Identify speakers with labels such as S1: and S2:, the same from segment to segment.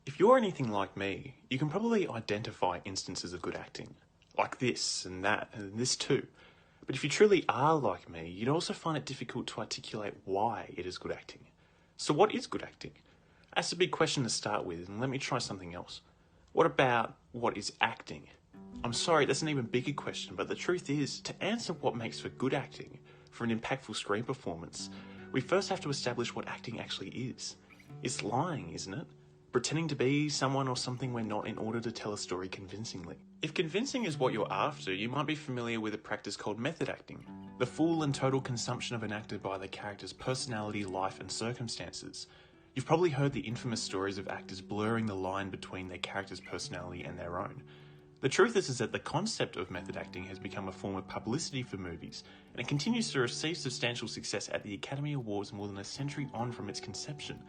S1: If you're anything like me, you can probably identify instances of good acting, like this and that and this too. But if you truly are like me, you'd also find it difficult to articulate why it is good acting. So what is good acting? That's a big question to start with, and let me try something else. What about what is acting? I'm sorry, that's an even bigger question, but the truth is, to answer what makes for good acting, for an impactful screen performance, we first have to establish what acting actually is. It's lying, isn't it? Pretending to be someone or something we're not in order to tell a story convincingly. If convincing is what you're after, you might be familiar with a practice called method acting, the full and total consumption of an actor by their character's personality, life and circumstances. You've probably heard the infamous stories of actors blurring the line between their character's personality and their own. The truth is that the concept of method acting has become a form of publicity for movies, and it continues to receive substantial success at the Academy Awards more than a century on from its conception.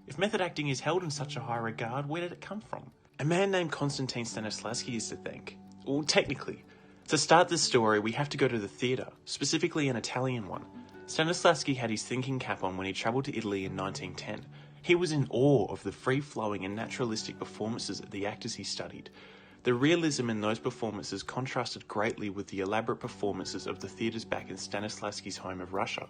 S1: If method acting is held in such a high regard, where did it come from? A man named Konstantin Stanislavski is to thank. Well, technically. To start this story, we have to go to the theatre, specifically an Italian one. Stanislavski had his thinking cap on when he travelled to Italy in 1910. He was in awe of the free-flowing and naturalistic performances of the actors he studied. The realism in those performances contrasted greatly with the elaborate performances of the theatres back in Stanislavski's home of Russia,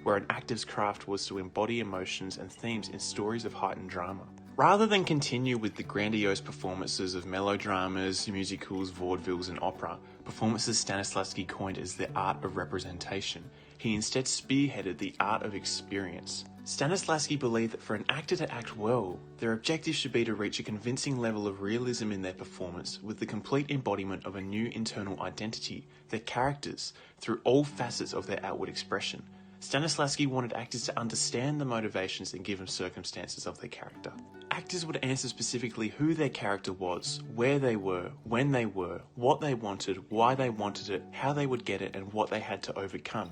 S1: where an actor's craft was to embody emotions and themes in stories of heightened drama. Rather than continue with the grandiose performances of melodramas, musicals, vaudevilles and opera, performances Stanislavski coined as the art of representation, he instead spearheaded the art of experience. Stanislavski believed that for an actor to act well, their objective should be to reach a convincing level of realism in their performance with the complete embodiment of a new internal identity, their characters, through all facets of their outward expression. Stanislavski wanted actors to understand the motivations and given circumstances of their character. Actors would answer specifically who their character was, where they were, when they were, what they wanted, why they wanted it, how they would get it, and what they had to overcome.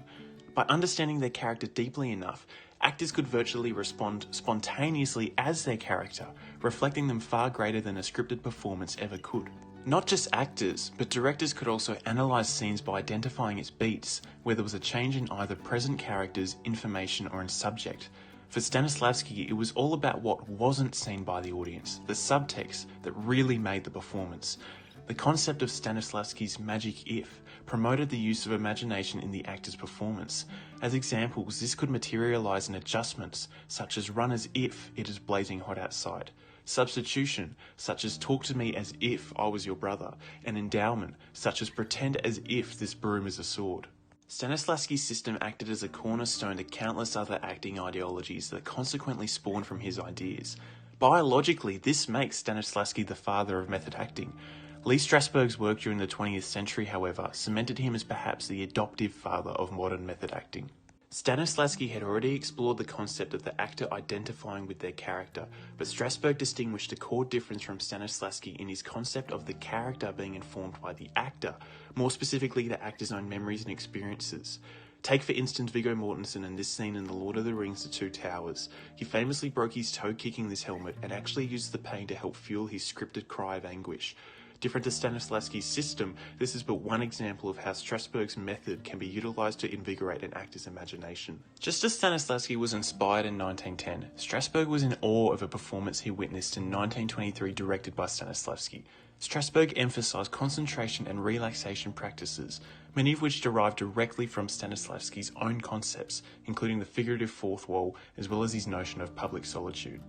S1: By understanding their character deeply enough, actors could virtually respond spontaneously as their character, reflecting them far greater than a scripted performance ever could. Not just actors, but directors could also analyse scenes by identifying its beats, where there was a change in either present characters, information, or in subject. For Stanislavski, it was all about what wasn't seen by the audience, the subtext that really made the performance. The concept of Stanislavski's magic if promoted the use of imagination in the actor's performance. As examples, this could materialise in adjustments, such as run as if it is blazing hot outside. Substitution, such as talk to me as if I was your brother, and endowment, such as pretend as if this broom is a sword. Stanislavski's system acted as a cornerstone to countless other acting ideologies that consequently spawned from his ideas. Biologically, this makes Stanislavski the father of method acting. Lee Strasberg's work during the 20th century, however, cemented him as perhaps the adoptive father of modern method acting. Stanislavski had already explored the concept of the actor identifying with their character, but Strasberg distinguished a core difference from Stanislavski in his concept of the character being informed by the actor, more specifically the actor's own memories and experiences. Take for instance Viggo Mortensen in this scene in The Lord of the Rings: The Two Towers. He famously broke his toe kicking this helmet and actually used the pain to help fuel his scripted cry of anguish. Different to Stanislavski's system, this is but one example of how Strasberg's method can be utilised to invigorate an actor's imagination. Just as Stanislavski was inspired in 1910, Strasberg was in awe of a performance he witnessed in 1923 directed by Stanislavski. Strasberg emphasised concentration and relaxation practices, many of which derived directly from Stanislavski's own concepts, including the figurative fourth wall, as well as his notion of public solitude.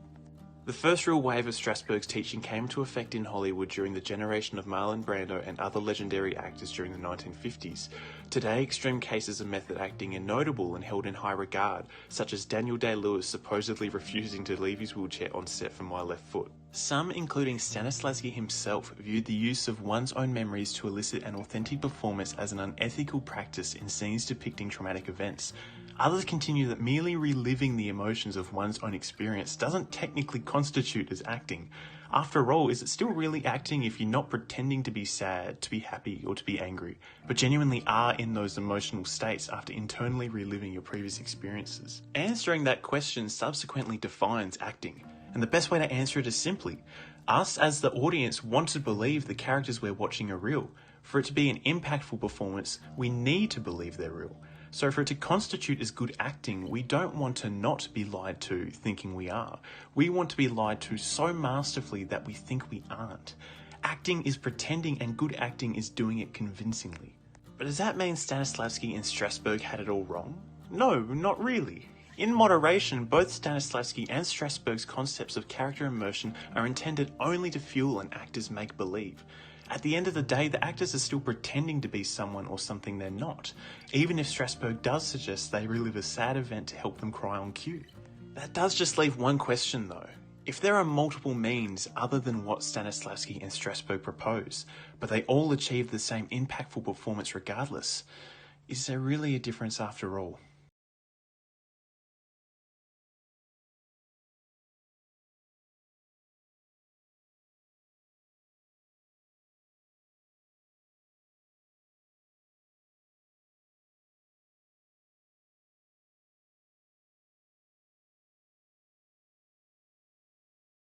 S1: The first real wave of Strasberg's teaching came into effect in Hollywood during the generation of Marlon Brando and other legendary actors during the 1950s. Today, extreme cases of method acting are notable and held in high regard, such as Daniel Day-Lewis supposedly refusing to leave his wheelchair on set for My Left Foot. Some, including Stanislavski himself, viewed the use of one's own memories to elicit an authentic performance as an unethical practice in scenes depicting traumatic events. Others continue that merely reliving the emotions of one's own experience doesn't technically constitute as acting. After all, is it still really acting if you're not pretending to be sad, to be happy, or to be angry, but genuinely are in those emotional states after internally reliving your previous experiences? Answering that question subsequently defines acting, and the best way to answer it is simply, us as the audience want to believe the characters we're watching are real. For it to be an impactful performance, we need to believe they're real. So for it to constitute as good acting, we don't want to not be lied to thinking we are. We want to be lied to so masterfully that we think we aren't. Acting is pretending, and good acting is doing it convincingly. But does that mean Stanislavski and Strasberg had it all wrong? No, not really. In moderation, both Stanislavski and Strasberg's concepts of character immersion are intended only to fuel an actor's make-believe. At the end of the day, the actors are still pretending to be someone or something they're not, even if Strasberg does suggest they relive a sad event to help them cry on cue. That does just leave one question though. If there are multiple means other than what Stanislavski and Strasberg propose, but they all achieve the same impactful performance regardless, is there really a difference after all?